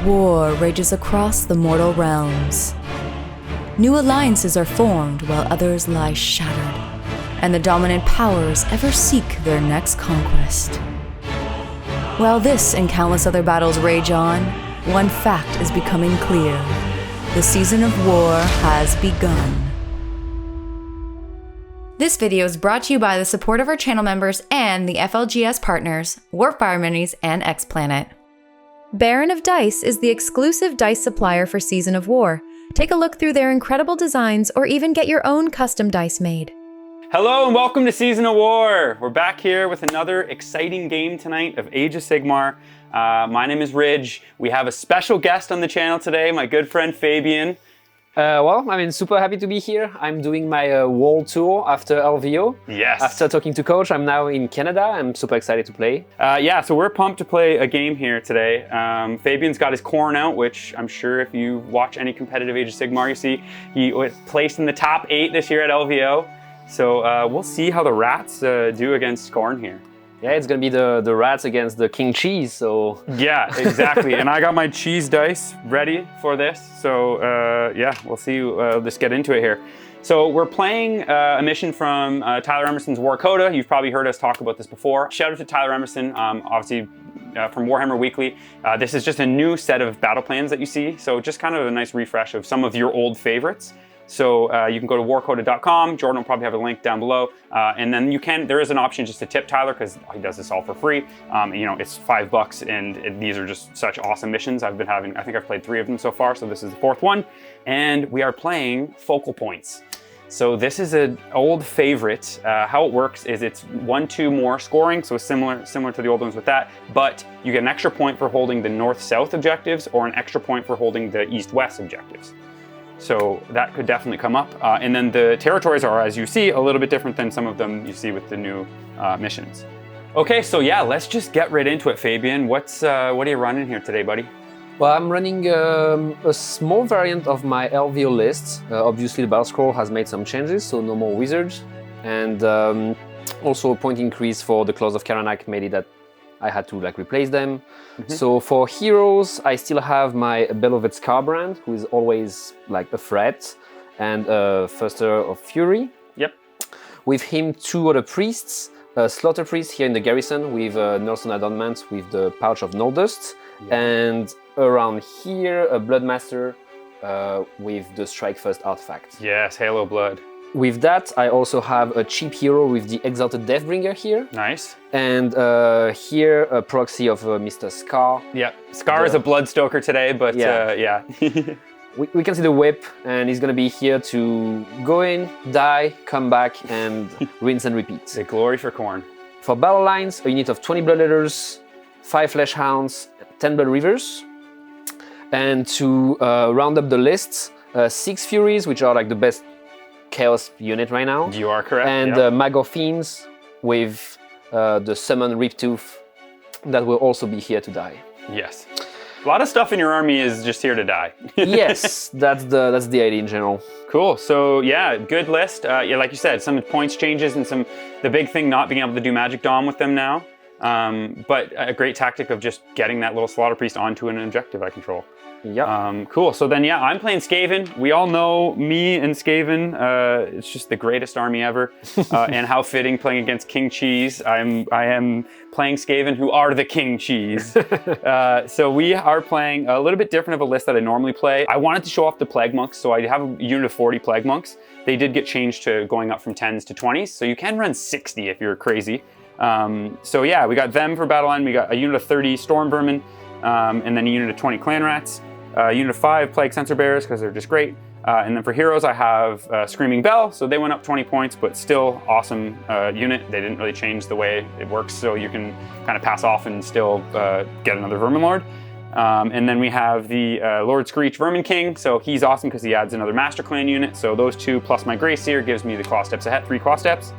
war rages across the mortal realms. New alliances are formed while others lie shattered, and the dominant powers ever seek their next conquest. While this and countless other battles rage on, one fact is becoming clear. The season of war has begun. This video is brought to you by the support of our channel members and the FLGS Partners, Warfire Minis, and X-Planet. Baron of Dice is the exclusive dice supplier for Season of War. Take a look through their incredible designs or even get your own custom dice made. Hello and welcome to Season of War. We're back here with another exciting game tonight of Age of Sigmar. My name is Ridge. We have a special guest on the channel today, my good friend Fabian. Super happy to be here. I'm doing my world tour after LVO. Yes. After talking to Coach, I'm now in Canada. I'm super excited to play. So we're pumped to play a game here today. Fabian's got his Khorne out, which I'm sure if you watch any competitive Age of Sigmar, you see he was placed in the top 8 this year at LVO. So we'll see how the Rats do against Khorne here. Yeah, it's gonna be the Rats against the King Cheese, so... Yeah, exactly. And I got my cheese dice ready for this. So we'll see. Let's get into it here. So we're playing a mission from Tyler Emerson's War Coda. You've probably heard us talk about this before. Shout out to Tyler Emerson, obviously from Warhammer Weekly. This is just a new set of battle plans that you see. So just kind of a nice refresh of some of your old favorites. So you can go to warcoda.com. Jordan will probably have a link down below. And then there is an option just to tip Tyler because he does this all for free. It's $5 and these are just such awesome missions. I think I've played 3 of them so far. So this is the 4th one. And we are playing Focal Points. So this is an old favorite. How it works is it's 1-2 more scoring. So it's similar to the old ones with that, but you get an extra point for holding the north-south objectives or an extra point for holding the east-west objectives. So that could definitely come up. And then the territories are, as you see, a little bit different than some of them you see with the new missions. Okay, so yeah, let's just get right into it, Fabian. What are you running here today, buddy? Well, I'm running a small variant of my LVO list. Obviously, the battle scroll has made some changes, so no more wizards. And also a point increase for the Claws of Karanak made it that I had to replace them. Mm-hmm. So for heroes, I still have my Beloved Scarbrand, who is always a threat, and Thirster of Fury. Yep. With him, 2 other priests, a Slaughter Priest here in the garrison with Nelson Adornment with the Pouch of Noldust, and around here, a Bloodmaster with the Strike First artifact. Yes, Halo Blood. With that, I also have a cheap hero with the Exalted Deathbringer here. Nice. And here, a proxy of Mr. Scar. Yeah, Scar is a Bloodstoker today, but yeah. We can see the whip, and he's going to be here to go in, die, come back, and rinse and repeat. The glory for Khorne. For battle lines, a unit of 20 Bloodletters, 5 Flesh Hounds, 10 Blood Reavers. And to round up the list, 6 Furies, which are the best Chaos unit right now. You are correct. And Mag of Fiends with the Summon Riptooth that will also be here to die. Yes. A lot of stuff in your army is just here to die. Yes, that's the idea in general. Cool. So yeah, good list. Like you said, some points changes and the big thing not being able to do Magic Dom with them now. But a great tactic of just getting that little Slaughter Priest onto an objective I control. Yeah. Cool. So then, I'm playing Skaven. We all know me and Skaven. It's just the greatest army ever, and how fitting playing against King Cheese. I am playing Skaven, who are the King Cheese. So we are playing a little bit different of a list that I normally play. I wanted to show off the Plague Monks, so I have a unit of 40 Plague Monks. They did get changed to going up from 10s to 20s, so you can run 60 if you're crazy. We got them for Battle Line. We got a unit of 30 Storm Vermin, and then a unit of 20 Clan Rats. Unit of 5 Plague Sensor Bearers because they're just great. And then for heroes, I have Screaming Bell. So they went up 20 points, but still awesome unit. They didn't really change the way it works, so you can kind of pass off and still get another Vermin Lord. And then we have the Lord Screech Vermin King. So he's awesome because he adds another Master Clan unit. So those 2 plus my Grey Seer gives me the Claw Steps ahead, 3 Claw Steps.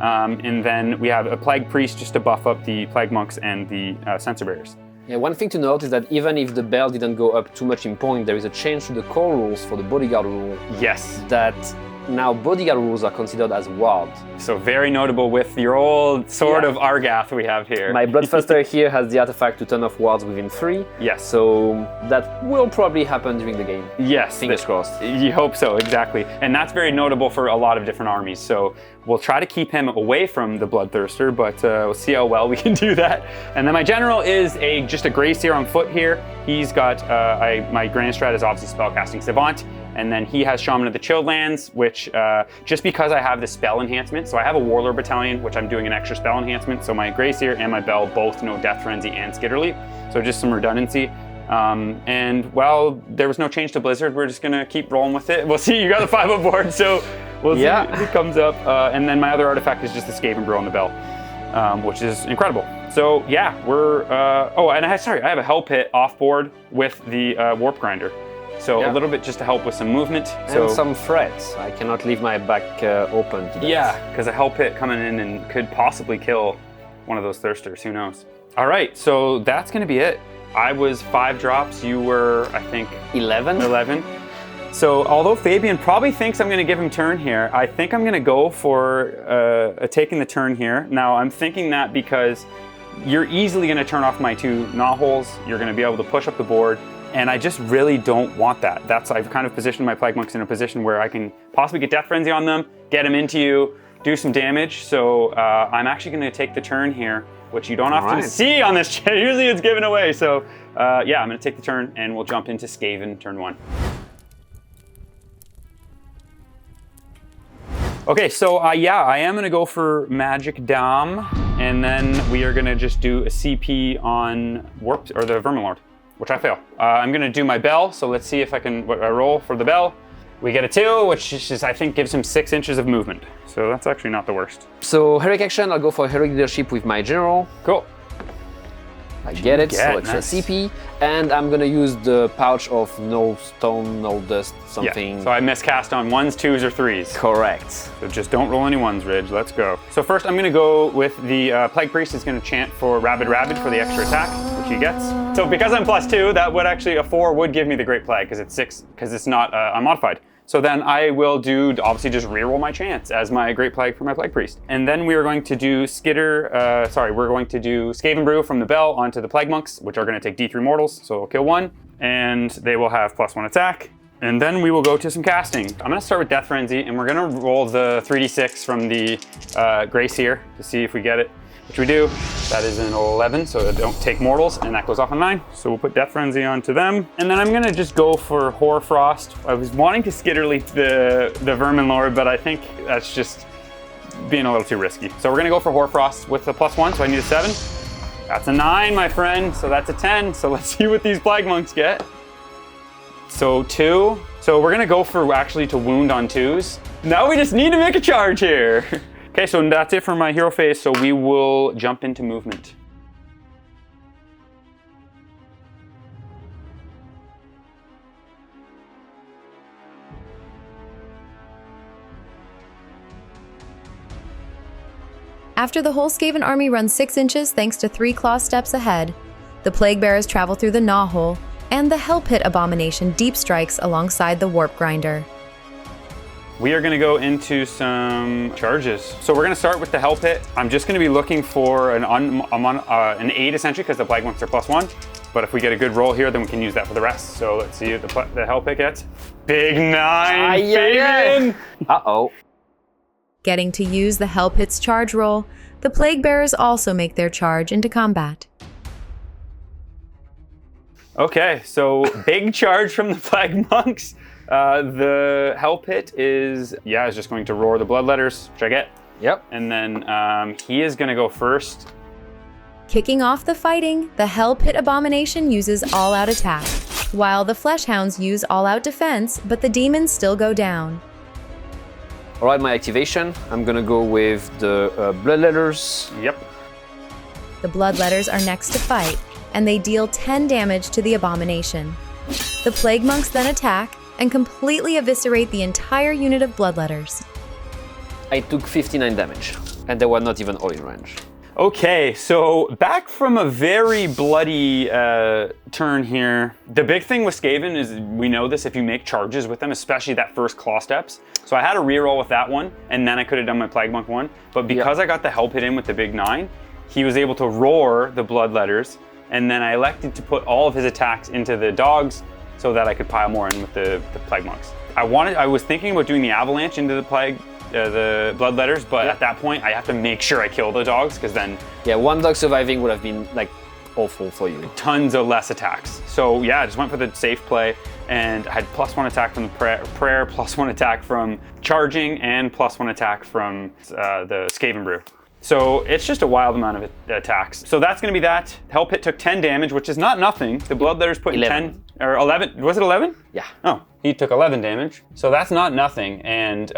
And then we have a Plague Priest just to buff up the Plague Monks and the Sensor Bearers. Yeah, one thing to note is that even if the bell didn't go up too much in point, there is a change to the core rules for the bodyguard rule. Yes. That now bodyguard rules are considered as ward. So very notable with your old sort of Argath we have here. My Bloodthirster here has the artifact to turn off wards within 3. Yes. So that will probably happen during the game. Yes. Fingers crossed. You hope so, exactly. And that's very notable for a lot of different armies. So we'll try to keep him away from the Bloodthirster, but we'll see how well we can do that. And then my general is just a Grey Seer on foot here. He's got, my Grand Strat is obviously Spellcasting Savant. And then he has Shaman of the Chilled Lands, which just because I have the spell enhancement, so I have a Warlord Battalion, which I'm doing an extra spell enhancement. So my Grey Seer and my Bell both know Death Frenzy and Skitterleap. So just some redundancy. And well, there was no change to Blizzard. We're just gonna keep rolling with it. We'll see, you got a 5 on board, so we'll see if it comes up. And then my other artifact is just the Skaven Brew on the Bell, which is incredible. So yeah, we're, and I have a Hell Pit off board with the Warp Grinder. So a little bit just to help with some movement. And some threats. I cannot leave my back open to that. Yeah, because a Hell Pit coming in and could possibly kill one of those Thirsters, who knows. All right, so that's gonna be it. I was 5 drops, you were, I think, 11. So although Fabian probably thinks I'm gonna give him turn here, I think I'm gonna go for taking the turn here. Now I'm thinking that because you're easily gonna turn off my 2 knotholes, you're gonna be able to push up the board, and I just really don't want that. I've kind of positioned my Plague Monks in a position where I can possibly get Death Frenzy on them, get them into you, do some damage. So I'm actually gonna take the turn here, which you don't often see on this channel. Usually it's given away. So yeah, I'm gonna take the turn and we'll jump into Skaven turn 1. Okay, so yeah, I am gonna go for Magic Dom, and then we are gonna just do a CP on Warp, or the Verminlord, which I fail. I'm gonna do my Bell, so let's see if I can roll for the Bell. We get a 2, which is, I think, gives him 6 inches of movement. So that's actually not the worst. So heroic action, I'll go for heroic leadership with my general. Cool. I get it, so extra CP. And I'm gonna use the pouch of no stone, no dust, something. Yeah, so I miscast on 1s, 2s, or 3s. Correct. So just don't roll any 1s, Ridge. Let's go. So first I'm gonna go with the Plague Priest is gonna chant for Rabid Rabid for the extra attack, which he gets. So because I'm +2, that would actually, a 4 would give me the Great Plague, because it's 6, because it's not unmodified. So then I will do, obviously just reroll my chance as my Great Plague for my Plague Priest. And then we are going to do we're going to do Skaven Brew from the Bell onto the Plague Monks, which are gonna take D3 mortals, so it'll kill 1. And they will have +1 attack. And then we will go to some casting. I'm gonna start with Death Frenzy, and we're gonna roll the 3d6 from the Grey Seer to see if we get it, which we do. That is an 11, so they don't take mortals, and that goes off a 9. So we'll put Death Frenzy onto them. And then I'm gonna just go for Hoarfrost. I was wanting to Skitterleap the Verminlord, but I think that's just being a little too risky. So we're gonna go for Hoarfrost with a +1, so I need a 7. That's a 9, my friend, so that's a 10. So let's see what these Plague Monks get. So 2. So we're gonna go for actually to wound on 2s. Now we just need to make a charge here. Okay, so that's it for my hero phase, so we will jump into movement. After the whole Skaven army runs 6 inches thanks to 3 claw steps ahead, the Plague Bearers travel through the Gnawhole, and the Hell Pit Abomination deep strikes alongside the Warp Grinder. We are gonna go into some charges. So we're gonna start with the Hell Pit. I'm just gonna be looking for an 8 essentially, because the Plague Monks are +1. But if we get a good roll here, then we can use that for the rest. So let's see what the Hell Pit gets. Big 9, Fabian! Uh-oh. Getting to use the Hell Pit's charge roll, the Plague Bearers also make their charge into combat. Okay, so big charge from the Plague Monks. The Hell Pit is just going to roar the Bloodletters, which I get. Yep. And then he is gonna go first. Kicking off the fighting, the Hell Pit Abomination uses all-out attack, while the Fleshhounds use all-out defense, but the demons still go down. All right, my activation, I'm gonna go with the Bloodletters. Yep. The Bloodletters are next to fight, and they deal 10 damage to the Abomination. The Plague Monks then attack and completely eviscerate the entire unit of Bloodletters. I took 59 damage, and they were not even all in range. Okay, so back from a very bloody turn here. The big thing with Skaven is, we know this, if you make charges with them, especially that first claw steps. So I had a reroll with that one, and then I could have done my Plague Monk one. But because I got the help hit in with the big 9, he was able to roar the Bloodletters, and then I elected to put all of his attacks into the dogs so that I could pile more in with the Plague Monks. I was thinking about doing the Avalanche into the Bloodletters, but at that point I have to make sure I kill the dogs, because then... Yeah, one dog surviving would have been like awful for you. Tons of less attacks. So yeah, I just went for the safe play, and I had +1 attack from the prayer, +1 attack from charging, and +1 attack from the Skaven Brew. So it's just a wild amount of attacks. So that's going to be that. Help hit took 10 damage, which is not nothing. The Bloodletters put in 10 or 11. Was it 11? Yeah. Oh, he took 11 damage. So that's not nothing. And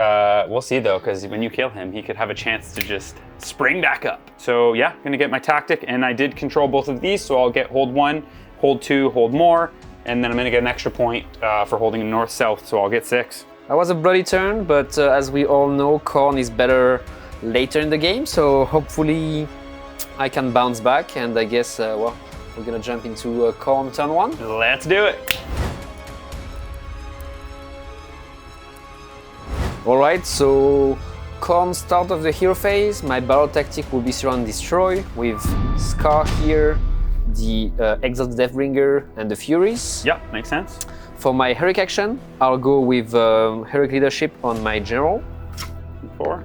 we'll see though, because when you kill him, he could have a chance to just spring back up. So yeah, going to get my tactic, and I did control both of these. So I'll get hold 1, hold 2, hold more, and then I'm going to get an extra point for holding north-south. So I'll get 6. That was a bloody turn, but as we all know, Khorne is better later in the game, so hopefully I can bounce back, and I guess, well, we're gonna jump into Khorne turn 1. Let's do it. Alright, so Khorne start of the hero phase. My battle tactic will be Surround and Destroy, with Scar here, the Exalt the Deathbringer, and the Furies. Yeah, makes sense. For my heroic action, I'll go with heroic leadership on my general. 4.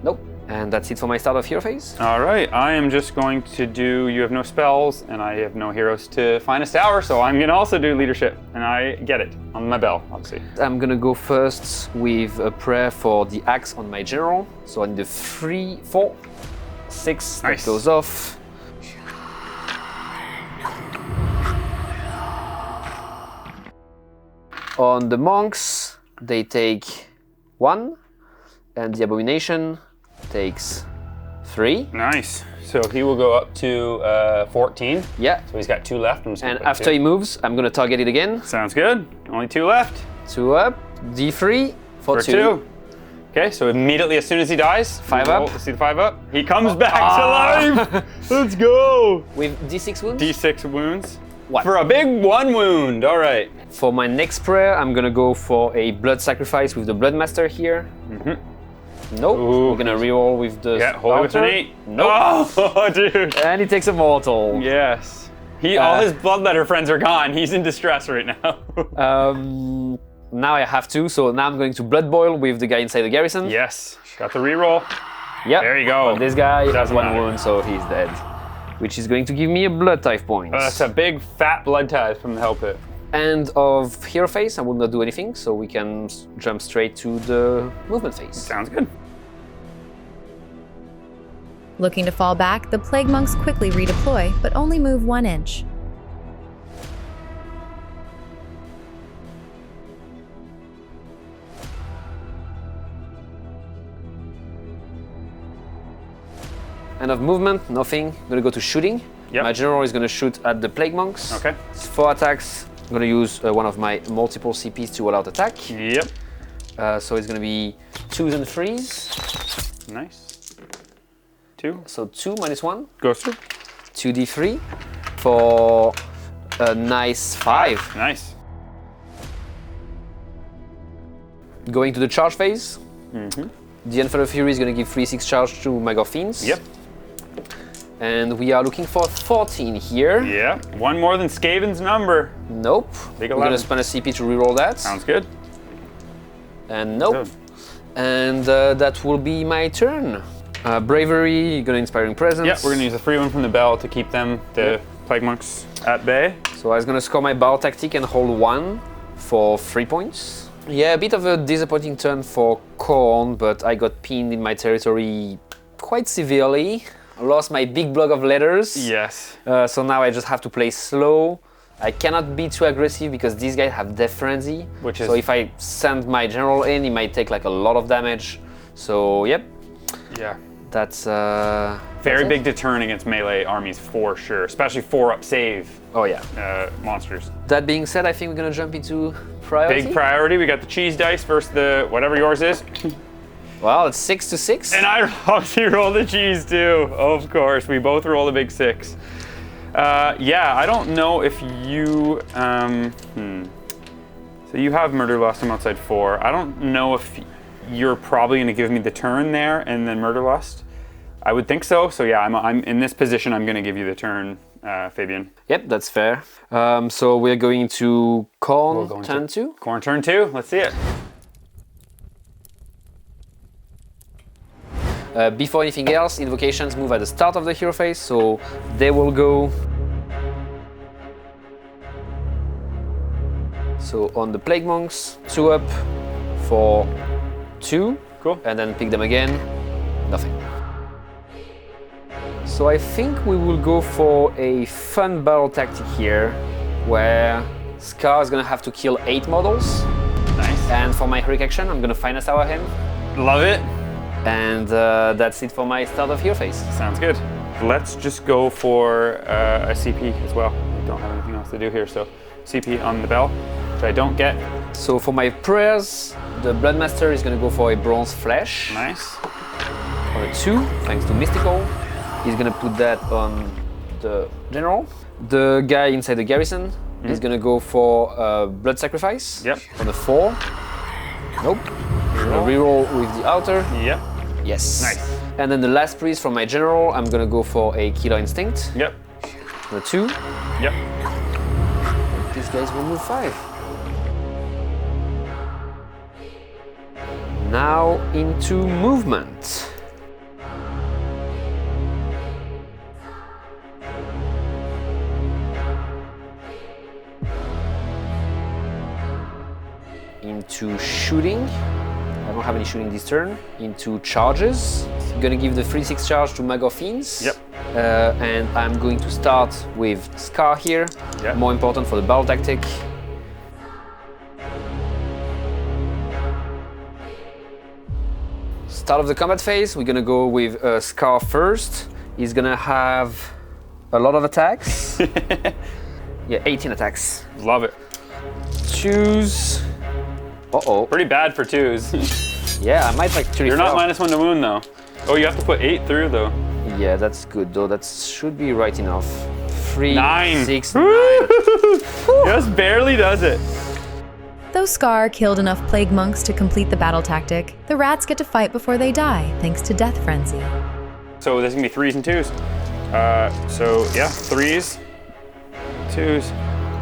Nope. And that's it for my start of hero phase. All right, I am just going to do, you have no spells, and I have no heroes to Finest Hour, so I'm gonna also do leadership, and I get it on my bell, obviously. I'm gonna go first with a prayer for the axe on my general. So I need a 3, 4, 6, Nice. That goes off. On the monks, they take 1, and the abomination takes 3. Nice. So he will go up to 14. Yeah. So he's got 2 left. I'm just gonna And put after 2. he moves, I'm gonna target it again. Sounds good. Only 2 left. 2 up, D3 for 2. Okay, so immediately as soon as he dies, 5 roll up. to see the 5 up. He comes back to life. Let's go. With D6 wounds. D6 wounds. 1. For a big 1 wound. All right. For my next prayer, I'm gonna go for a blood sacrifice with the Bloodmaster here. Nope. Ooh. We're gonna reroll with the Yeah, hold it with an Spouter. 8. Nope. Oh, dude. And he takes a mortal. Yes. All his Bloodletter friends are gone. He's in distress right now. Now I have to, so now I'm going to Blood Boil with the guy inside the garrison. Yes. Got the reroll. Yep. There you go. But this guy has Doesn't 1 matter. wound, so he's dead. Which is going to give me a blood tithe point. That's a big fat blood tithe from the Help It. End of hero phase, I will not do anything, so we can jump straight to the movement phase. Sounds good. Looking to fall back, the Plague Monks quickly redeploy, but only move 1 inch. End of movement, nothing. I'm gonna go to shooting. Yep. My general is gonna shoot at the Plague Monks. Okay. It's 4 attacks. I'm gonna use one of my multiple CPs to all-out attack. Yep. So it's gonna be 2s and 3s. Nice. 2. So 2 minus 1, Goes through. 2d3 for a nice 5. Nice. Going to the charge phase. The Unfurl of Fury is gonna give 3/6 charge to my Fiends. Yep. And we are looking for 14 here. Yeah. 1 more than Skaven's number. Nope. Big We're 11. gonna spend a CP to reroll that. Sounds good. And nope. Good. And that will be my turn. Bravery, gonna Inspiring Presence. Yeah, we're gonna use a free one from the bell to keep them, the Plague Monks, at bay. So I was gonna score my battle tactic and hold 1 for 3 points. Yeah, a bit of a disappointing turn for Khorne, but I got pinned in my territory quite severely. I lost my big block of letters. Yes. So now I just have to play slow. I cannot be too aggressive because these guys have Death Frenzy. Which is- So if I send my general in, he might take like a lot of damage. So yep, Yeah. that's Very that's big it. deterrent against melee armies for sure, especially 4-up save Oh yeah. monsters. That being said, I think we're gonna jump into priority. Big priority. We got the cheese dice versus the whatever yours is. Well, it's 6 to 6. And I obviously rolled a cheese too. Of course, we both rolled a big 6. Yeah, I don't know if you. So you have Murder Lust. I'm outside 4. I don't know if you're probably going to give me the turn there and then Murder Lust. I would think so. So yeah, I'm in this position. I'm going to give you the turn, Fabian. Yep, that's fair. So we're going to Khorne turn 2. Khorne turn 2. Let's see it. Before anything else, invocations move at the start of the hero phase, so they will go. So on the Plague Monks, 2 up for 2. Cool. And then pick them again, nothing. So I think we will go for a fun battle tactic here, where Scar is gonna have to kill 8 models. Nice. And for my heroic action, I'm gonna Finest Hour him. Love it. And that's it for my start of hero phase. Sounds good. Let's just go for a CP as well. We don't have anything else to do here, so CP on the bell, which I don't get. So for my prayers, the Bloodmaster is going to go for a Bronze Flesh. Nice. For a 2, thanks to Mystical. He's going to put that on the General. The guy inside the Garrison is going to go for Blood Sacrifice. Yep. On a 4. Nope. Reroll with the Outer. Yep. Yes. Nice. And then the last priest from my General, I'm going to go for a Killer Instinct. Yep. On a 2. Yep. These guys will move 5. Now into movement. Into shooting. I don't have any shooting this turn. Into charges. I'm gonna give the 3-6 charge to Mag of Fiends. Yep. And I'm going to start with Scar here. Yep. More important for the battle tactic. Start of the combat phase, we're gonna go with Scar first. He's gonna have a lot of attacks. Yeah, 18 attacks. Love it. Choose. Uh-oh. Pretty bad for 2s. Yeah, I might actually. You're not -1 to wound though. Oh, you have to put 8 through though. Yeah, that's good though. That should be right enough. 3, 9. 6, 9. Just barely does it. Though Scar killed enough Plague Monks to complete the battle tactic, the rats get to fight before they die, thanks to Death Frenzy. So there's gonna be 3s and 2s. So yeah, 3s, 2s,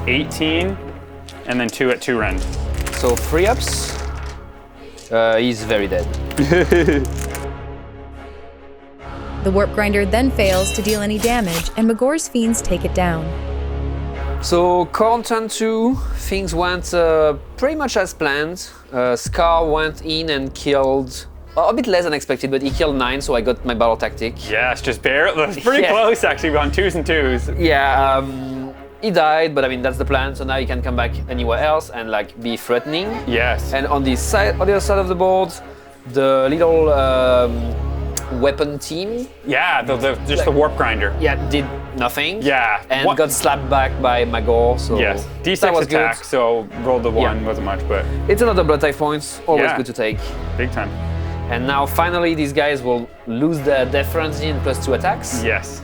18, and then 2 at 2 rend. So 3 ups. He's very dead. The Warp Grinder then fails to deal any damage, and Magor's Fiends take it down. So Khorne turn 2, things went pretty much as planned. Scar went in and killed, a bit less than expected, but he killed 9, so I got my battle tactic. Yeah, it's just barely. It's pretty Yeah. close actually. We've gone 2s and 2s. Yeah, he died, but I mean that's the plan. So now he can come back anywhere else and like be threatening. Yes. And on the side, on the other side of the board, the little weapon team, Yeah, just the warp grinder. yeah, did nothing. Yeah. And What- got slapped back by Magor. So Yes. D6 that was attack, good. so rolled the 1, Yeah. wasn't much, but It's another blood type points. Always Yeah. good to take. big time. And now finally these guys will lose their Death Frenzy and +2 attacks. Yes.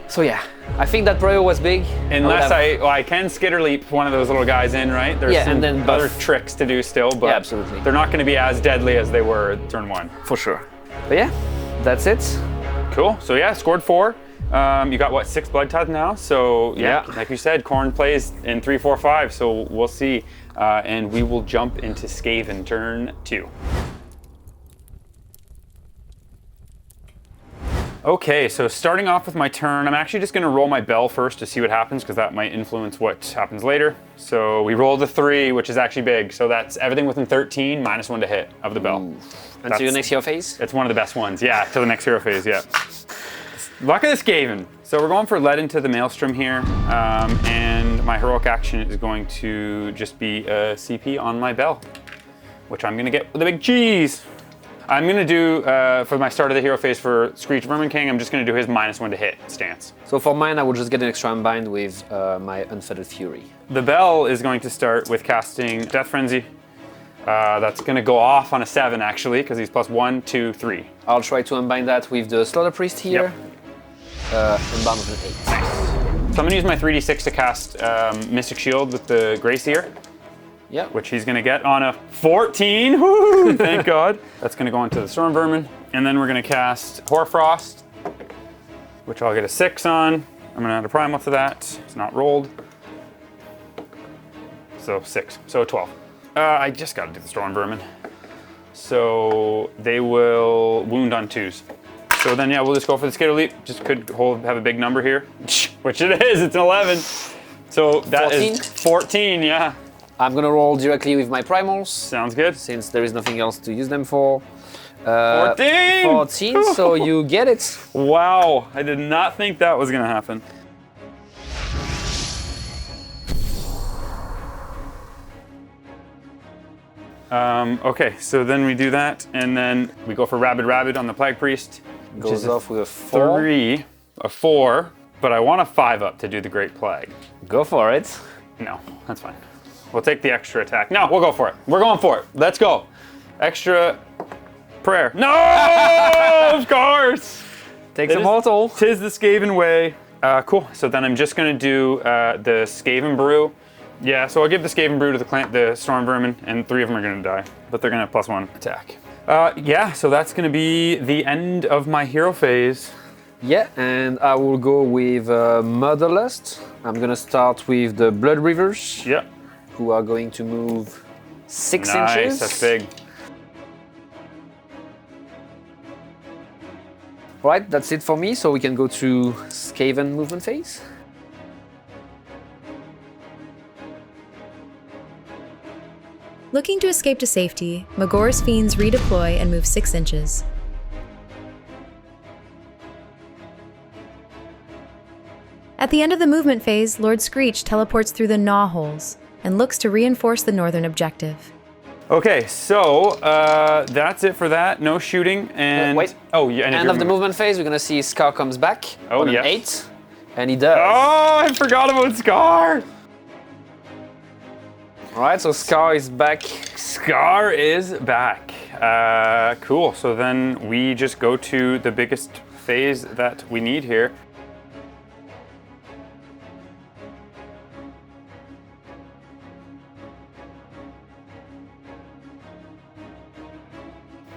So yeah, I think that prayer was big. Unless would have- I can skitter leap one of those little guys in, right? There's Yeah, some and then buff. other tricks to do still, but Yeah, absolutely. they're not going to be as deadly as they were turn 1. For sure. But yeah, that's it. Cool. So yeah, scored 4. You got what, 6 blood tithe now? So yeah, Yeah. like you said, Khorne plays in 3, 4, 5. So we'll see, and we will jump into Skaven turn 2. Okay, so starting off with my turn, I'm actually just gonna roll my bell first to see what happens, because that might influence what happens later. So we rolled a 3, which is actually big. So that's everything within 13, -1 to hit of the bell. Until your next hero phase. It's one of the best ones, yeah, to the next hero phase, yeah. Luck of the Skaven. So we're going for Led into the Maelstrom here, and my heroic action is going to just be a CP on my bell, which I'm gonna get with a big cheese. I'm gonna do, for my start of the hero phase for Screech Vermin King, I'm just gonna do his -1 to hit stance. So for mine, I will just get an extra unbind with my Unfettered Fury. The bell is going to start with casting Death Frenzy. That's going to go off on a 7, actually, because he's plus 1, 2, 3. I'll try to unbind that with the Slaughter Priest here. Unbound with an 8. So I'm going to use my 3d6 to cast Mystic Shield with the Grey Seer. Yeah. Which he's going to get on a 14. Woo! Thank God. That's going to go into the Storm Vermin. And then we're going to cast Hoarfrost, which I'll get a 6 on. I'm going to add a Primal to that. It's not rolled. So 6. So 12. I just got to do the Storm Vermin. So they will wound on 2s. So then, yeah, we'll just go for the Skater Leap. Just could have a big number here, which it is. It's an 11. So that 14? is 14, yeah. I'm gonna roll directly with my primals. Sounds good. Since there is nothing else to use them for. 14! 14, so you get it. Wow, I did not think that was gonna happen. Okay, so then we do that, and then we go for Rabid on the Plague Priest. Goes off with a 4. 3, a 4, but I want a 5 up to do the Great Plague. Go for it. No, that's fine. We'll take the extra attack. No, we'll go for it. We're going for it. Let's go. Extra prayer. No, of course. Takes a mortal. Tis the Skaven way. Cool. So then I'm just going to do the Skaven Brew. Yeah, so I'll give the Skaven Brew to the Storm Vermin, and 3 of them are going to die, but they're going to have +1 attack. Yeah, so that's going to be the end of my hero phase. Yeah, and I will go with Murderlust. I'm going to start with the Blood Rivers. Yeah. Who are going to move 6 nice, inches. That's big. Right, that's it for me, so we can go to Skaven movement phase. Looking to escape to safety, Magor's fiends redeploy and move 6 inches. At the end of the movement phase, Lord Screech teleports through the Gnaw holes and looks to reinforce the northern objective. Okay, so that's it for that. No shooting and wait. Oh, yeah. End of the movement phase, we're gonna see Scar comes back on yes. an 8, and he does. Oh, I forgot about Scar. All right, so Scar is back. Scar is back. Cool. So then we just go to the biggest phase that we need here.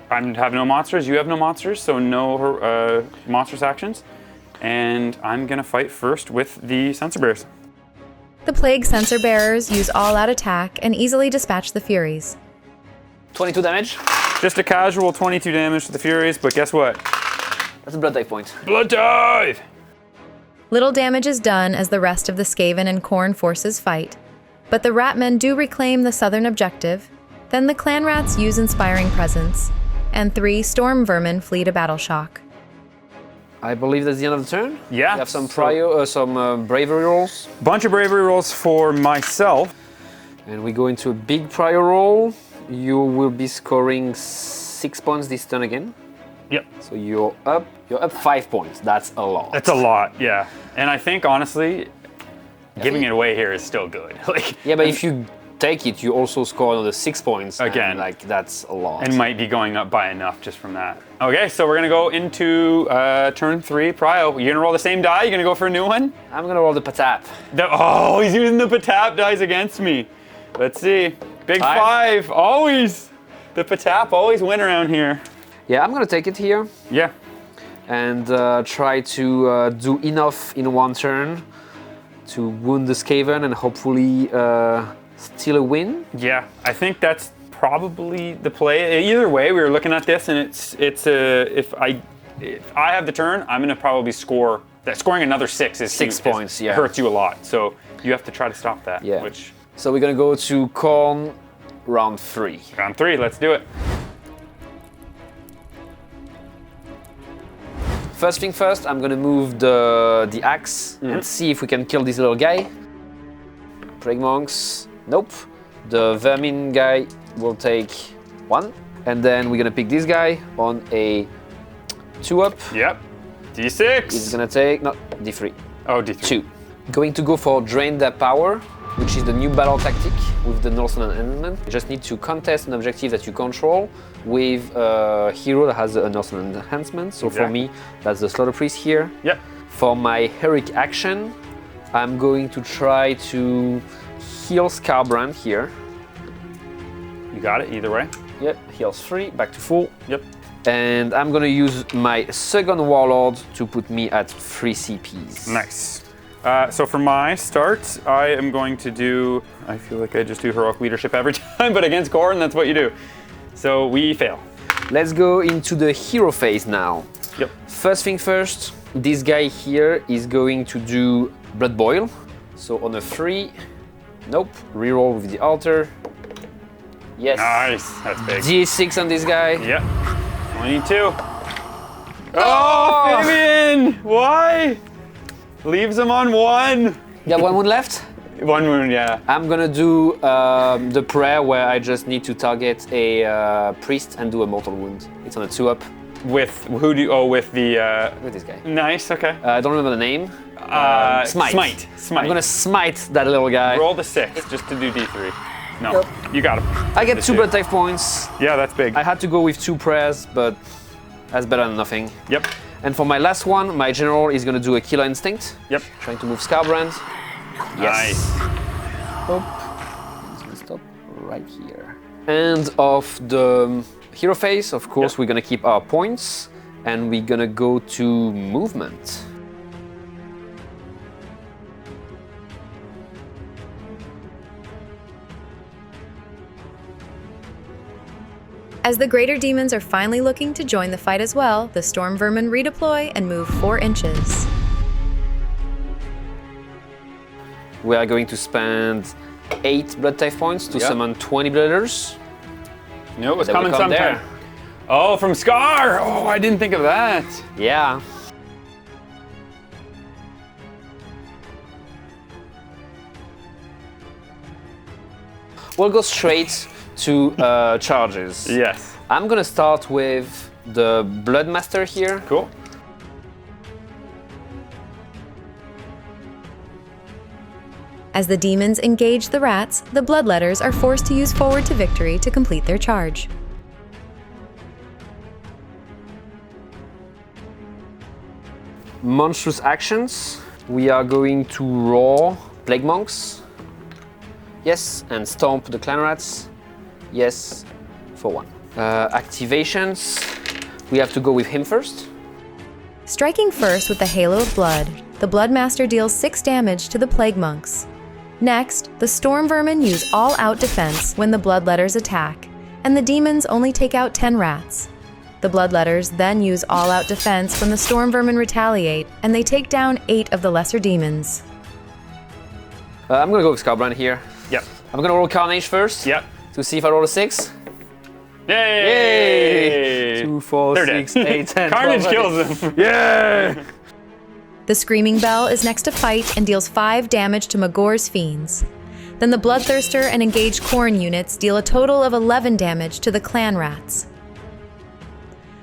I have no monsters, you have no monsters, so no monstrous actions. And I'm gonna fight first with the Sensor Bears. The Plague Sensor Bearers use all-out attack and easily dispatch the Furies. 22 damage. Just a casual 22 damage to the Furies, but guess what? That's a blood dive point. Blood dive! Little damage is done as the rest of the Skaven and Khorne forces fight, but the Ratmen do reclaim the southern objective. Then the Clan Rats use Inspiring Presence, and 3 Storm Vermin flee to Battle Shock. I believe that's the end of the turn. Yeah. You have some bravery rolls. Bunch of bravery rolls for myself. And we go into a big prior roll. You will be scoring 6 points this turn again. Yep. So you're up 5 points. That's a lot. That's a lot, yeah. And I think, honestly, giving it away here is still good. Yeah, but if you take it, you also score another 6 points. Again. And, that's a lot. And might be going up by enough just from that. Okay, so we're gonna go into turn 3, Prio. You gonna roll the same die? You gonna go for a new one? I'm gonna roll the Patap. Oh, he's using the Patap dice against me. Let's see. Big 5, always. The Patap always win around here. Yeah, I'm gonna take it here. Yeah. And try to do enough in one turn to wound the Skaven and hopefully steal a win. Yeah, I think that's probably the play. Either way, we were looking at this, and it's if I have the turn, I'm gonna probably score. That scoring another 6 is 6 points. Yeah, hurts you a lot. So you have to try to stop that. Yeah. Which. So we're gonna go to Khorne, round 3. Round 3. Let's do it. First thing first, I'm gonna move the axe and see if we can kill this little guy. Plague monks, nope. The vermin guy will take 1, and then we're gonna pick this guy on a 2-up. Yep. D6. He's gonna take D3. Oh, D3. 2. Going to go for drain their power. which is the new battle tactic with the Northern Enhancement. You just need to contest an objective that you control with a hero that has a Northern Enhancement. So for me, that's the Slaughter Priest here. Yep. For my heroic action, I'm going to try to heal Scarbrand here. You got it, either way. Yep, heals 3, back to full. Yep. And I'm gonna use my second Warlord to put me at 3 CPs. Nice. So for my start, I am going to do, I feel like I just do heroic leadership every time, but against Khorne, that's what you do. So we fail. Let's go into the hero phase now. Yep. First thing first, this guy here is going to do Blood Boil. So on a 3, nope, reroll with the altar. Yes. Nice, that's big. D6 on this guy. Yep. Only need 2. Oh, Fabian! Why? Leaves him on 1. You have 1 wound left? 1 wound, yeah. I'm gonna do the prayer where I just need to target a priest and do a mortal wound. It's on a 2-up. With who do you? Oh, with the. With this guy. Nice. Okay. I don't remember the name. Smite. I'm gonna smite that little guy. Roll the 6 just to do D3. No, you got him. I get 2 blood type points. Yeah, that's big. I had to go with 2 prayers, but that's better than nothing. Yep. And for my last one, my general is gonna do a Killer Instinct. Yep. Trying to move Scarbrand. Yes. Nice. Oh. It's gonna stop right here. And of the hero phase, of course, we're gonna keep our points, and we're gonna go to movement. As the greater demons are finally looking to join the fight as well, the storm vermin redeploy and move 4 inches. We are going to spend 8 blood type points to summon 20 blooders. No, it was coming sometime. Oh, from Scar! Oh, I didn't think of that. Yeah. We'll go straight to charges. Yes. I'm gonna start with the Bloodmaster here. Cool. As the demons engage the rats, the Bloodletters are forced to use Forward to Victory to complete their charge. Monstrous actions. We are going to roar Plague Monks. Yes, and stomp the Clan Rats. Yes, for 1. Activations. We have to go with him first. Striking first with the Halo of Blood, the Bloodmaster deals 6 damage to the Plague Monks. Next, the Storm Vermin use all-out defense when the Bloodletters attack, and the demons only take out 10 rats. The Bloodletters then use all-out defense when the Storm Vermin retaliate, and they take down 8 of the lesser demons. I'm gonna go with Scarbrand here. Yep. I'm gonna roll Carnage first. Yep. To see if I roll a 6. Yay! 2, 4, They're 6, dead. 8, 10. Carnage 12, kills them. Yeah! The Screaming Bell is next to fight and deals 5 damage to Magor's Fiends. Then the Bloodthirster and engaged Khorne units deal a total of 11 damage to the Clan Rats.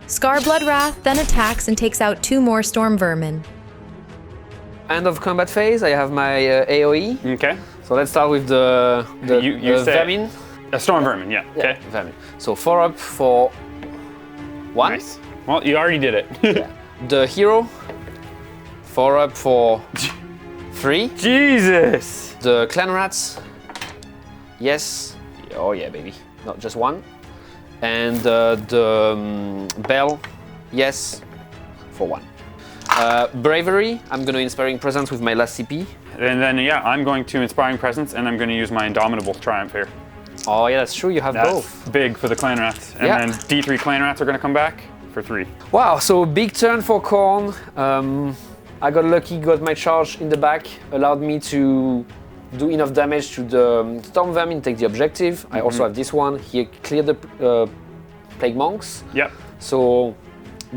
Scar Bloodwrath then attacks and takes out 2 more Storm Vermin. End of combat phase, I have my AoE. Okay. So let's start with the You say Vermin. A Storm Vermin, yeah. Yeah, Okay. Vermin. So 4 up for 1. Nice. Well, you already did it. Yeah. The hero, 4 up for 3. Jesus! The Clan Rats, yes. Oh yeah, baby. Not just 1. And the Bell, yes, for 1. Bravery, I'm going to Inspiring Presence with my last CP. And then, yeah, I'm going to Inspiring Presence, and I'm going to use my Indomitable Triumph here. Oh yeah, that's true, you have That's both. big for the Clan Rats. And Yeah. then D3 Clan Rats are going to come back for 3. Wow, so big turn for Khorne. I got lucky, got my charge in the back, allowed me to do enough damage to the Storm Vermin, take the objective. I also have this one, here clear the Plague Monks. Yep. So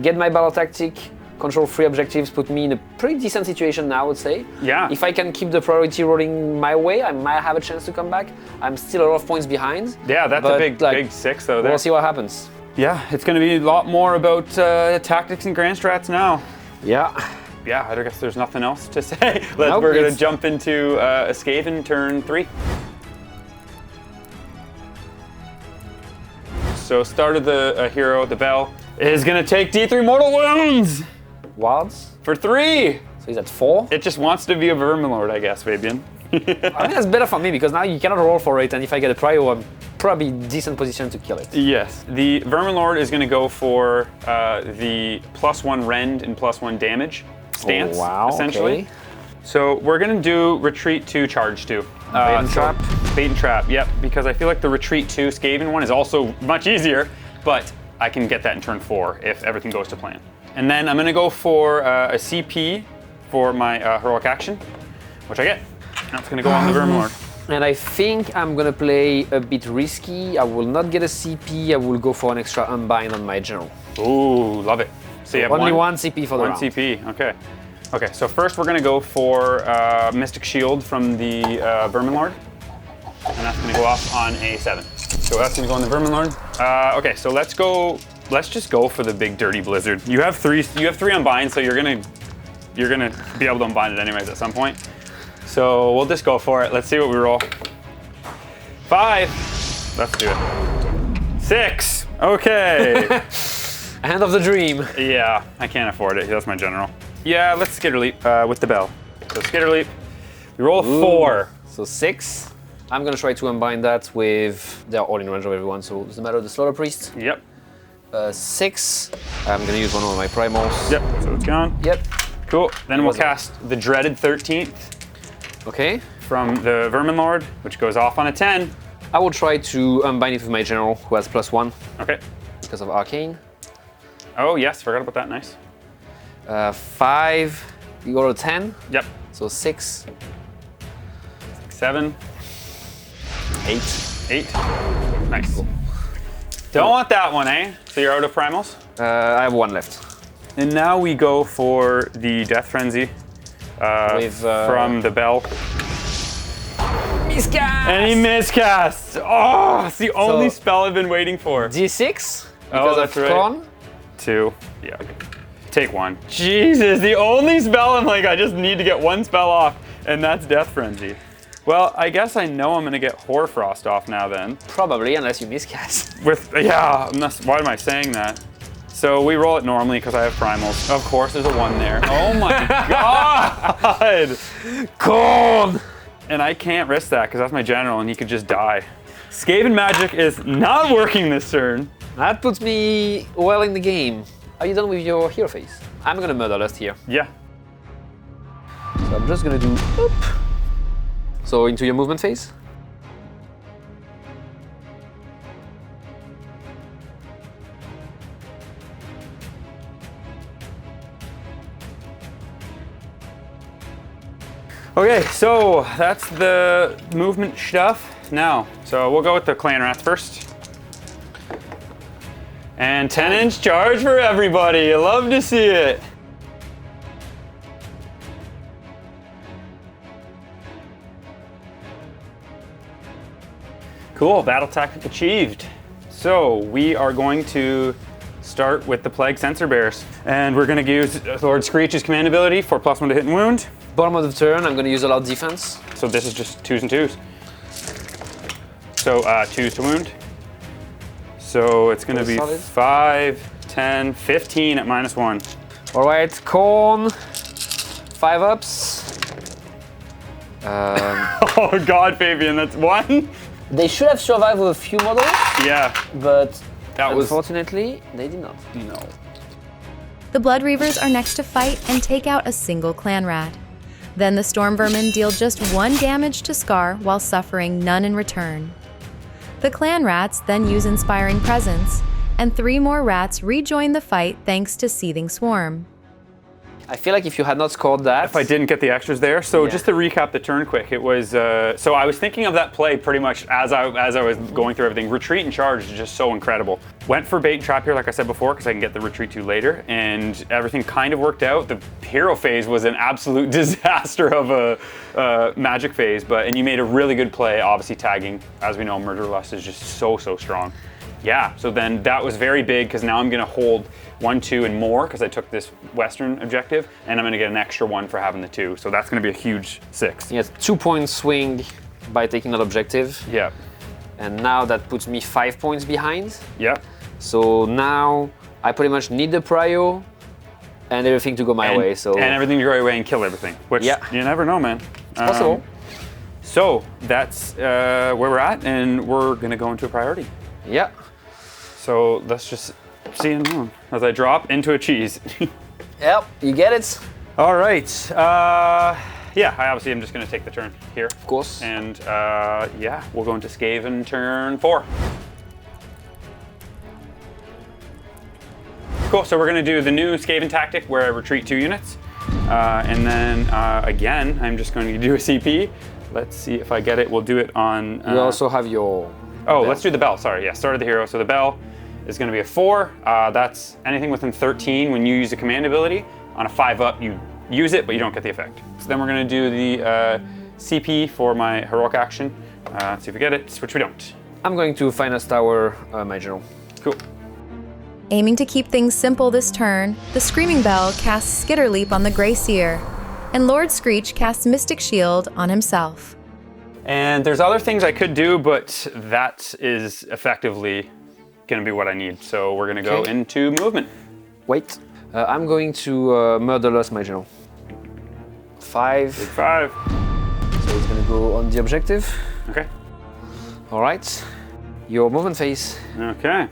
get my battle tactic, control 3 objectives, put me in a pretty decent situation now, I would say. Yeah. If I can keep the priority rolling my way, I might have a chance to come back. I'm still a lot of points behind. Yeah, that's but, a big, like, big 6 though there. We'll see what happens. Yeah, it's going to be a lot more about tactics and grand strats now. Yeah. yeah, I guess there's nothing else to say. Nope, We're gonna jump into a Skaven turn 3. So start of the hero, the Bell, is gonna take D3 mortal wounds Wilds. for 3. So he's at 4. It just wants to be a Verminlord, I guess, Fabian. I think that's better for me because now you cannot roll for it, and if I get a prio, I'm probably decent position to kill it. Yes, the Verminlord is gonna go for the +1 rend and +1 damage stance, essentially. Okay. So we're gonna do retreat 2, charge 2. Bait and trap? Bait and trap, yep, because I feel like the retreat 2 Skaven one is also much easier, but I can get that in turn 4 if everything goes to plan. And then I'm gonna go for a CP for my heroic action, which I get. Now it's gonna go on the Verminlord. And I think I'm gonna play a bit risky. I will not get a CP. I will go for an extra unbind on my general. Ooh, love it. So you have Only one CP for the one round. CP, okay. Okay, so first we're gonna go for Mystic Shield from the Verminlord. And that's gonna go off on a 7. So that's gonna go on the Verminlord. Okay, so let's just go for the big dirty blizzard. You have 3 unbind, so you're gonna be able to unbind it anyways at some point. So we'll just go for it. Let's see what we roll. 5. Let's do it. 6. Okay. Hand of the dream. Yeah, I can't afford it. That's my general. Yeah, let's skitter leap with the Bell. So skitter leap. We roll a 4. So 6. I'm gonna try to unbind that with. They're all in range of everyone, so it doesn't matter the Slaughter Priest. Yep. 6. I'm gonna use one of my primals. Yep. So it's gone. Yep. Cool. Then we'll was it? cast the dreaded 13th Okay. from the Verminlord, which goes off on a 10. I will try to unbind it with my general, who has +1 Okay. because of arcane. Oh yes, forgot about that. Nice. 5. You go to 10. Yep. So 6, 7, 8. 8. Nice. Don't want that one, eh? So you're out of primals. I have 1 left. And now we go for the Death Frenzy from the Bell. Miscast! And he miscasts. Oh, it's the only spell I've been waiting for. D6 because that's of right. Khorne. 2. Yeah. Okay. Take 1. Jesus, the only spell I'm like, I just need to get 1 spell off, and that's Death Frenzy. Well, I guess I know I'm gonna get Hoarfrost off now then. Probably, unless you miscast. Why am I saying that? So we roll it normally because I have primals. Of course, there's a 1 there. Oh my god! Khorne! And I can't risk that because that's my general and he could just die. Skaven magic is not working this turn. That puts me well in the game. Are you done with your hero phase? I'm gonna Murderlust here. Yeah. So I'm just gonna do oop. So into your movement phase. Okay, so that's the movement stuff now. So we'll go with the clan rats first. And 10-inch charge for everybody. You love to see it. Cool, battle tactic achieved. So we are going to start with the Plague Sensor Bears. And we're gonna use Lord Screech's command ability for +1 to hit and wound. Bottom of the turn, I'm gonna use a lot of defense. So this is just 2s and 2s. So 2s to wound. So it's gonna be solid. 5, 10, 15 at -1. All right, Khorne. 5 ups. Oh God, Fabian, that's 1? They should have survived with a few models, Yeah, but that was, unfortunately, they did not. no. The Blood Reavers are next to fight and take out a single clan rat. Then the Storm Vermin deal just 1 damage to Scar while suffering none in return. The clan rats then use Inspiring Presence, and 3 more rats rejoin the fight thanks to Seething Swarm. I feel like if you had not scored that, If I didn't get the extras there, so Yeah. just to recap the turn quick, it was, so I was thinking of that play pretty much as I was going through everything. Retreat and charge is just so incredible. Went for bait and trap here, like I said before, because I can get the retreat to later, and everything kind of worked out. The hero phase was an absolute disaster of a magic phase, and you made a really good play, obviously tagging. As we know, Murder Lust is just so strong. Yeah, so then that was very big, because now I'm gonna hold 1, 2, and more, because I took this Western objective, and I'm gonna get an extra 1 for having the 2. So that's gonna be a huge 6. Yes, 2 point swing by taking that objective. Yeah. And now that puts me 5 points behind. Yeah. So now I pretty much need the prio and everything to go my way. So and everything to go your way and kill everything, which you never know, man. It's possible. So that's where we're at, and we're gonna go into a priority. Yeah. So let's just see it now as I drop into a cheese. Yep, you get it. All right. Yeah, I obviously am just gonna take the turn here. Of course. And yeah, we'll go into Skaven turn 4. Cool, so we're gonna do the new Skaven tactic where I retreat 2 units. And then again, I'm just going to do a CP. Let's see if I get it. We'll do it on... you also have your... Oh, let's do the bell, sorry. Yeah, started the hero. So the bell is gonna be a 4. That's anything within 13 when you use a command ability. On a 5 up, you use it, but you don't get the effect. So then we're gonna do the CP for my heroic action. Let's see if we get it, which we don't. I'm going to Finest Tower, my general. Cool. Aiming to keep things simple this turn, the Screaming Bell casts Skitter Leap on the Grey Seer, and Lord Screech casts Mystic Shield on himself. And there's other things I could do, but that is effectively gonna be what I need. So we're gonna go into movement. Wait, I'm going to Murder Lust, my general. 5. Big 5. So it's gonna go on the objective. Okay. All right, your movement phase. Okay.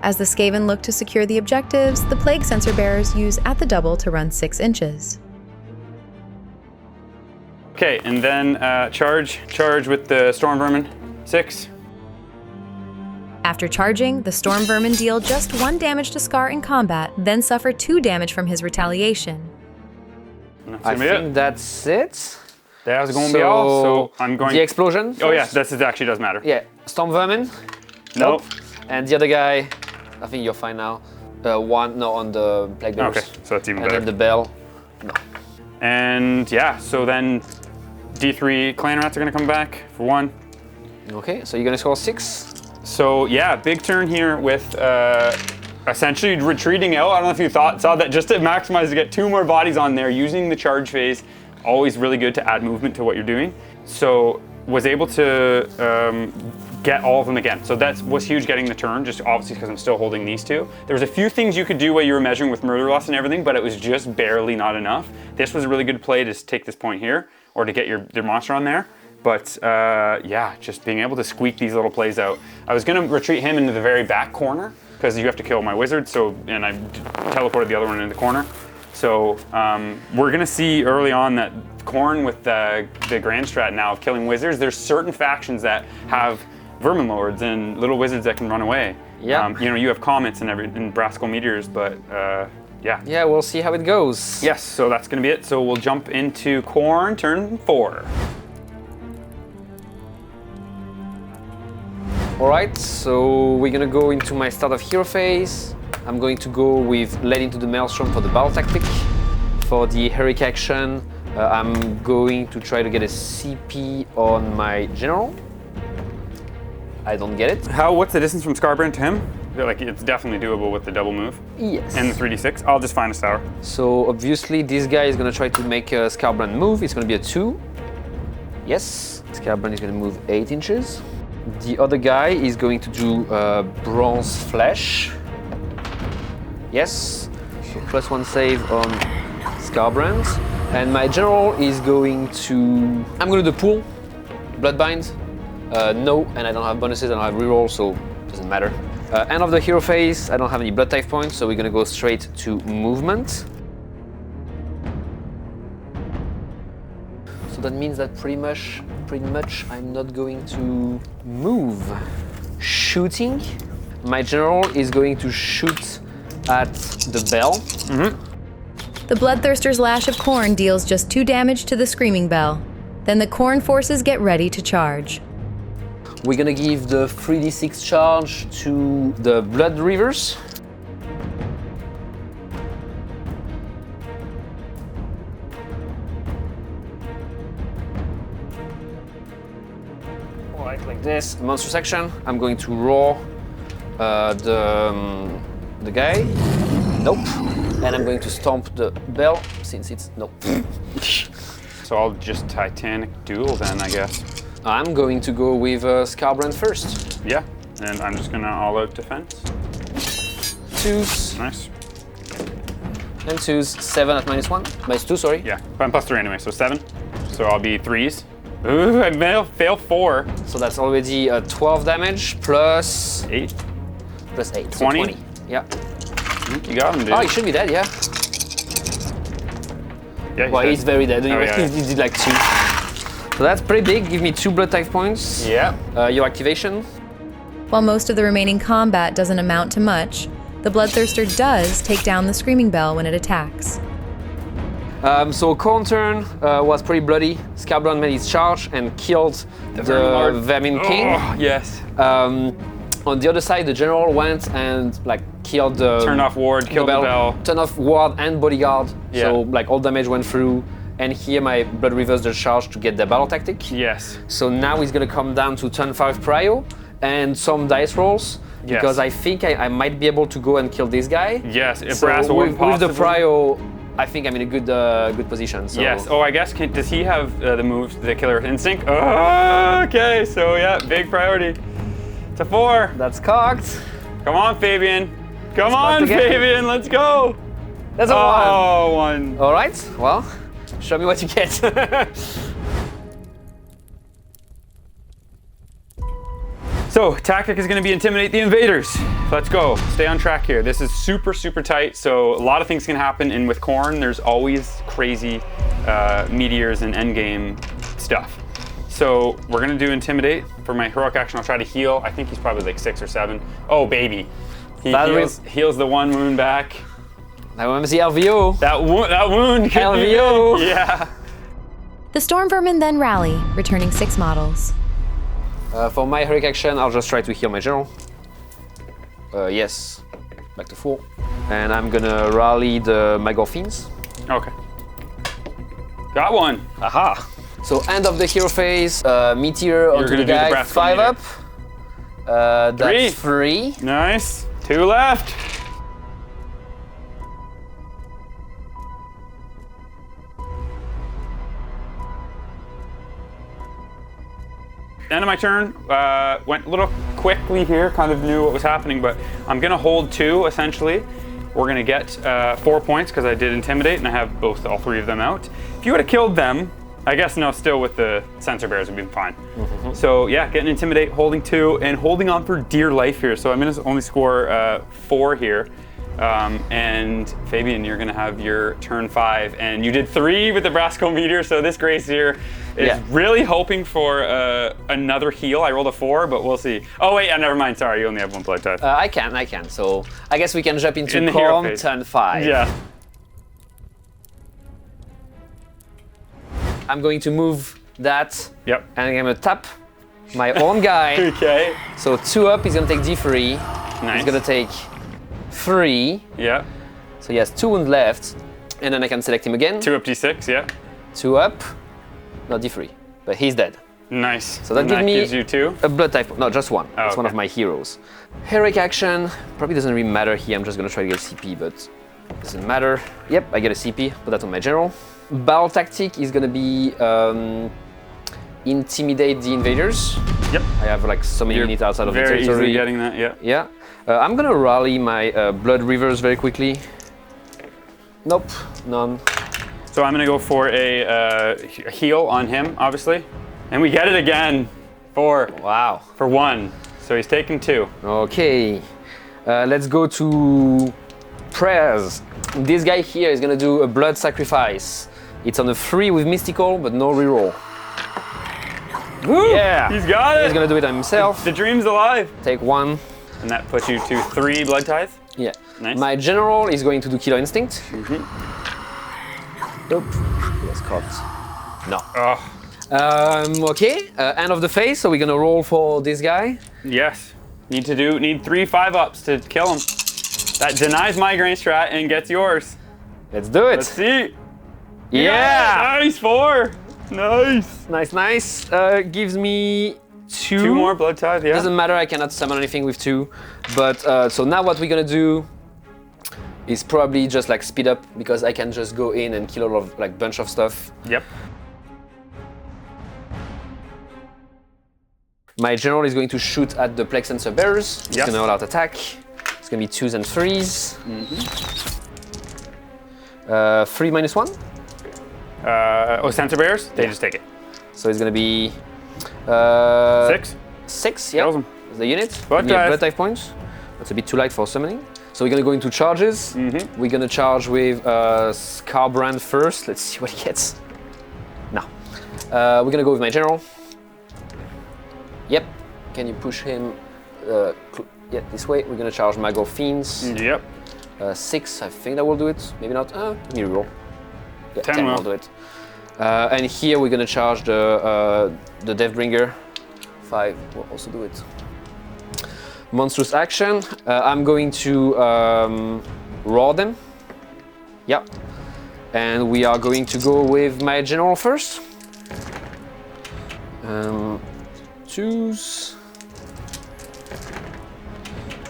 As the Skaven look to secure the objectives, the Plague Sensor Bearers use at the double to run 6 inches. Okay, and then charge with the Storm Vermin, 6. After charging, the Storm Vermin deal just 1 damage to Scar in combat, then suffer 2 damage from his retaliation. I think that's it. That's going to be all, so I'm going... The explosion Oh yeah, first? this actually does matter. Yeah, Storm Vermin. Nope. And the other guy, I think you're fine now. 1, no, on the Plague Bearers. Okay, so that's even and better. And then the bell, no. And yeah, so then D3 Clan Rats are gonna come back for 1. Okay, so you're gonna score 6. So yeah, big turn here with essentially retreating out. I don't know if you saw that, just to maximize to get 2 more bodies on there, using the charge phase. Always really good to add movement to what you're doing. So was able to get all of them again. So that was huge, getting the turn, just obviously because I'm still holding these 2. There was a few things you could do while you were measuring with Murder Lust and everything, but it was just barely not enough. This was a really good play to take this point here, or to get your monster on there. But yeah, just being able to squeak these little plays out. I was gonna retreat him into the very back corner, because you have to kill my wizard, and I teleported the other one into the corner. So we're gonna see early on that Khorne with the grand strat now of killing wizards, there's certain factions that have vermin lords and little wizards that can run away. Yeah. You know, you have comets and Braskill meteors, but yeah. Yeah, we'll see how it goes. Yes, so that's gonna be it. So we'll jump into Khorne turn 4. All right, so we're gonna go into my start of hero phase. I'm going to go with Led into the Maelstrom for the battle tactic. For the heroic action, I'm going to try to get a CP on my general. I don't get it. What's the distance from Scarbrand to him? I feel like it's definitely doable with the double move. Yes. And the 3d6. I'll just find a tower. So obviously this guy is gonna try to make a Scarbrand move. It's gonna be a 2. Yes, Scarbrand is gonna move 8 inches. The other guy is going to do Bronze Flesh. Yes, so +1 save on Scarbrand. And my general is going to... I'm going to do Pool, Bloodbind. No, and I don't have bonuses, I don't have reroll, so it doesn't matter. End of the hero phase, I don't have any blood type points, so we're going to go straight to movement. So that means that pretty much I'm not going to move. Shooting. My general is going to shoot at the bell. The Bloodthirster's Lash of Khorne deals just 2 damage to the Screaming Bell. Then the Khorne forces get ready to charge. We're gonna give the 3d6 charge to the Blood Rivers. Alright, like this. Monster section. I'm going to roar the guy. Nope. And I'm going to stomp the bell since it's nope. So I'll just Titanic duel then, I guess. I'm going to go with Scarbrand first. Yeah, and I'm just gonna all-out defense. 2s. Nice. And 2s. 7 at -1. -2, sorry. Yeah, but I'm +3 anyway, so 7. So I'll be 3s. Ooh, I fail 4. So that's already 12 damage plus 8. plus 8. 20? So 20. Yeah. You got him, dude. Oh, he should be dead, yeah. Yeah, Well, he's very dead. Oh, yeah. He did like 2. So that's pretty big. Give me 2 blood type points. Yeah. Your activation. While most of the remaining combat doesn't amount to much, the Bloodthirster does take down the Screaming Bell when it attacks. So Khorne turn was pretty bloody. Scarbrand made his charge and killed the Vermin King. Oh, yes. On the other side, the general went and like killed the Turn off ward, kill the bell. Turn off ward and bodyguard. Yeah. So like all damage went through. And here my Blood reversed the charge to get the battle tactic. Yes. So now it's gonna come down to turn 5 prio and some dice rolls. Yes. Because I think I might be able to go and kill this guy. Yes, if So brass or with the possibly. prio, I think I'm in a good position. So. Yes. Oh, I guess does he have the moves, the Killer Instinct? Oh, okay. So yeah, big priority. It's a 4. That's cocked. Come on, Fabian. Come Let's on, again. Fabian. Let's go. That's a 1. Oh, 1. All right. Well, show me what you get. So, tactic is going to be intimidate the invaders. Let's go. Stay on track here. This is super, super tight, so a lot of things can happen. And with Khorne, there's always crazy meteors and endgame stuff. So we're going to do intimidate. For my heroic action, I'll try to heal. I think he's probably like 6 or 7. Oh, baby. He heals the 1 wound back. That was the LVO. That wound could be LVO. big. Yeah. The Storm Vermin then rally, returning 6 models. For my heroic action, I'll just try to heal my general. Yes, back to 4. And I'm gonna rally the Magor Fiends. Okay. Got 1. Aha! So end of the hero phase, meteor onto gonna the do the guy, breath 5 meteor. up. That's 3. Nice. 2 left. End of my turn, went a little quickly here, kind of knew what was happening, but I'm gonna hold 2 essentially. We're gonna get 4 points because I did intimidate and I have all 3 of them out. If you would have killed them, I guess no, still with the sensor bears would be fine. Mm-hmm. So yeah, getting intimidate, holding 2, and holding on for dear life here. So I'm gonna only score 4 here. And Fabian, you're gonna have your turn 5, and you did 3 with the Brasco Meteor, so this Grace here is really hoping for another heal. I rolled a 4, but we'll see. Oh wait, never mind, sorry, you only have 1 blood type. I can. So I guess we can jump into In the hero Khorne, phase. turn 5. Yeah. I'm going to move that. Yep. And I'm gonna tap my own guy. Okay. So 2 up, he's gonna take D3. Nice. He's gonna take 3. Yeah. So he has 2 wounds left. And then I can select him again. 2 up D6, yeah. 2 up. No, D3. But he's dead. Nice. So that And gives gives me you 2. a blood type. No, just 1. That's one okay. of my heroes. Heroic action. Probably doesn't really matter here. I'm just gonna try to get a CP, but doesn't matter. Yep, I get a CP. Put that on my general. Battle tactic is gonna be intimidate the invaders. Yep. I have like so many units outside of the Very territory. easily getting that, yeah. Yeah. I'm gonna rally my blood rivers very quickly. Nope, none. So I'm gonna go for a heal on him, obviously. And we get it again. 4. Wow. For 1. So he's taking 2. Okay. Let's go to prayers. This guy here is gonna do a blood sacrifice. It's on a 3 with mystical, but no reroll. Woo! Yeah. He's got it! He's gonna do it on himself. The dream's alive! Take 1. And that puts you to 3 blood tithe. Yeah. Nice. My general is going to do Killer Instinct. Nope. He was caught. No. Oh. Okay, end of the phase, so we're gonna roll for this guy. Yes. Need 3 5-ups to kill him. That denies my grain strat and gets yours. Let's do it. Let's see. Yeah! Nice, 4. Nice. Nice. Gives me 2. 2 more blood tithe, yeah. Doesn't matter, I cannot summon anything with 2. But so now what we're gonna do is probably just like speed up, because I can just go in and kill a lot of like bunch of stuff. Yep. My general is going to shoot at the Plague Sensor bearers. It's Yes. gonna all out attack. It's gonna be 2s and 3s. 3 minus 1. Sensor bears, they just take it. So it's gonna be 6. 6, yeah. Kills 'em. The unit. Blood Give me a tithe. blood tithe points. That's a bit too light for summoning. So we're gonna go into charges. We're gonna charge with Scarbrand first. Let's see what he gets. No. We're gonna go with my general. Yep. Can you push him? Yeah, this way. We're gonna charge Magor Fiends. Yep. 6, I think that will do it. Maybe not. Let me reroll. Yeah, 10 will. will do it. And here we're gonna charge the Deathbringer. 5 will also do it. Monstrous action. I'm going to roar them. Yeah. And we are going to go with my general first. 2s.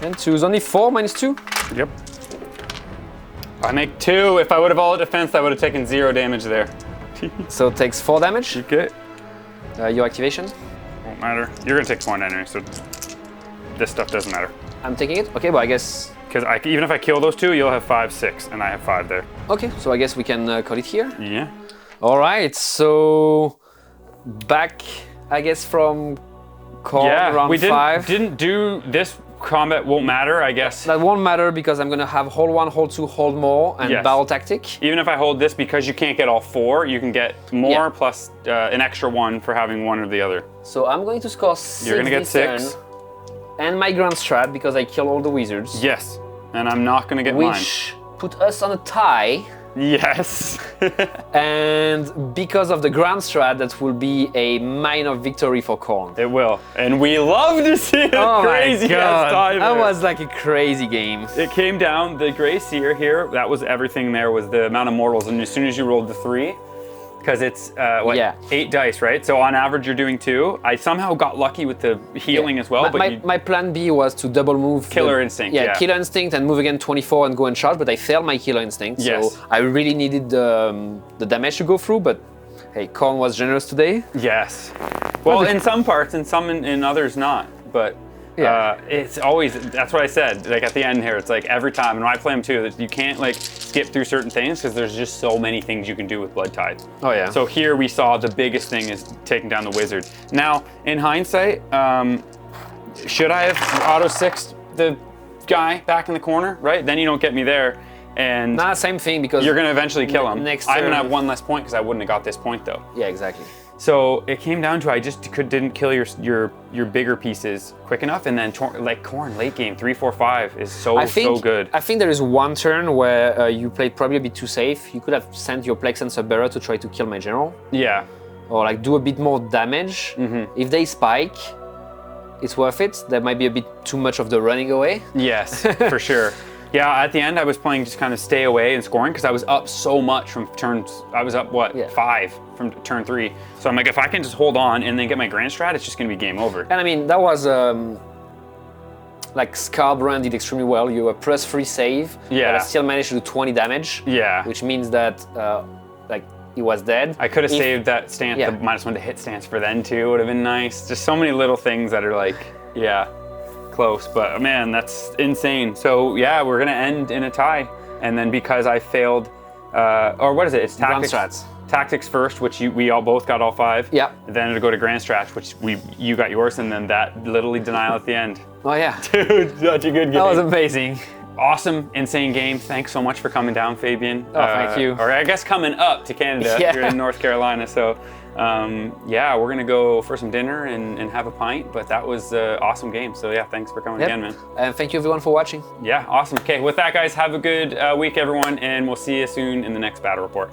And 2s. Only 4 minus 2. Yep. I make 2. If I would have all defense, I would have taken 0 damage there. So it takes 4 damage. Okay. Your activation. Won't matter. You're gonna take 1 anyway, so this stuff doesn't matter. I'm taking it. Okay, but I guess. Because even if I kill those 2, you'll have 5, 6, and I have 5 there. Okay, so I guess we can call it here. Yeah. All right, so back, I guess, from Khorne round we 5. didn't do this. Combat won't matter, I guess. That won't matter because I'm gonna have hold 1, hold 2, hold more, and Yes. battle tactic. Even if I hold this, because you can't get all 4, you can get more Yeah. plus an extra 1 for having one or the other. So I'm going to score 6. You're gonna get this 6. turn, and my Grand Strat because I kill all the wizards. Yes. And I'm not gonna get mine. Which put us on a tie. Yes. And because of the Grand Strat, that will be a minor victory for Khorne. It will. And we love to see it. Oh Crazy my god, tie that there. was like a crazy game. It came down, the Grey Seer here, that was everything there, was the amount of mortals. And as soon as you rolled the 3, because it's Yeah. 8 dice, right? So on average, you're doing 2. I somehow got lucky with the healing as well, My plan B was to double move. Killer Instinct, yeah. Killer Instinct and move again 24 and go and charge, but I failed my Killer Instinct. Yes. So I really needed the damage to go through, but hey, Khorne was generous today. Yes. Well, in some parts, and some in others not. But Yeah. it's always, that's what I said, like at the end here, it's like every time, and when I play them too, that you can't like skip through certain things because there's just so many things you can do with Blood Tithe. Oh yeah. So here we saw the biggest thing is taking down the wizard. Now, in hindsight, should I have auto-sixed the guy back in the corner, right? Then you don't get me there. And Nah, same thing because you're gonna eventually kill him. next I'm gonna turn- have 1 less point because I wouldn't have got this point though. Yeah, exactly. So it came down to I just didn't kill your bigger pieces quick enough, and then like Khorne late game 3, 4, 5 is so good. I think there is one turn where you played probably a bit too safe. You could have sent your Plague Sensor bearer to try to kill my general, Yeah, or like do a bit more damage. If they spike, it's worth it. There might be a bit too much of the running away. yes, for sure. Yeah, at the end I was playing just kind of stay away and scoring because I was up so much from turns. I was up what 5 from turn 3. So I'm like, if I can just hold on and then get my grand strat, it's just gonna be game over. And I mean, that was like Scarbrand did extremely well. You were +3 save, Yeah. but I still managed to do 20 damage. Yeah. Which means that like he was dead. I could have If- saved that stance, Yeah. the -1 to hit stance for then too. Would have been nice. Just so many little things that are like, yeah, close. But man, that's insane. So yeah, we're gonna end in a tie, and then because I failed, or what is it? It's Grand tactics. strats. Tactics first, which we all both got all 5. Yeah. Then it'll go to grand strat, which you got yours, and then that literally denial at the end. Oh yeah. Dude, such a good game. That was amazing. Awesome, insane game. Thanks so much for coming down, Fabian. Oh, thank you. Or I guess coming up to Canada. Yeah. You're in North Carolina, so yeah, we're gonna go for some dinner and have a pint. But that was an awesome game. So yeah, thanks for coming Yep. again, man. And thank you everyone for watching. Yeah, awesome. Okay, with that, guys, have a good week, everyone, and we'll see you soon in the next battle report.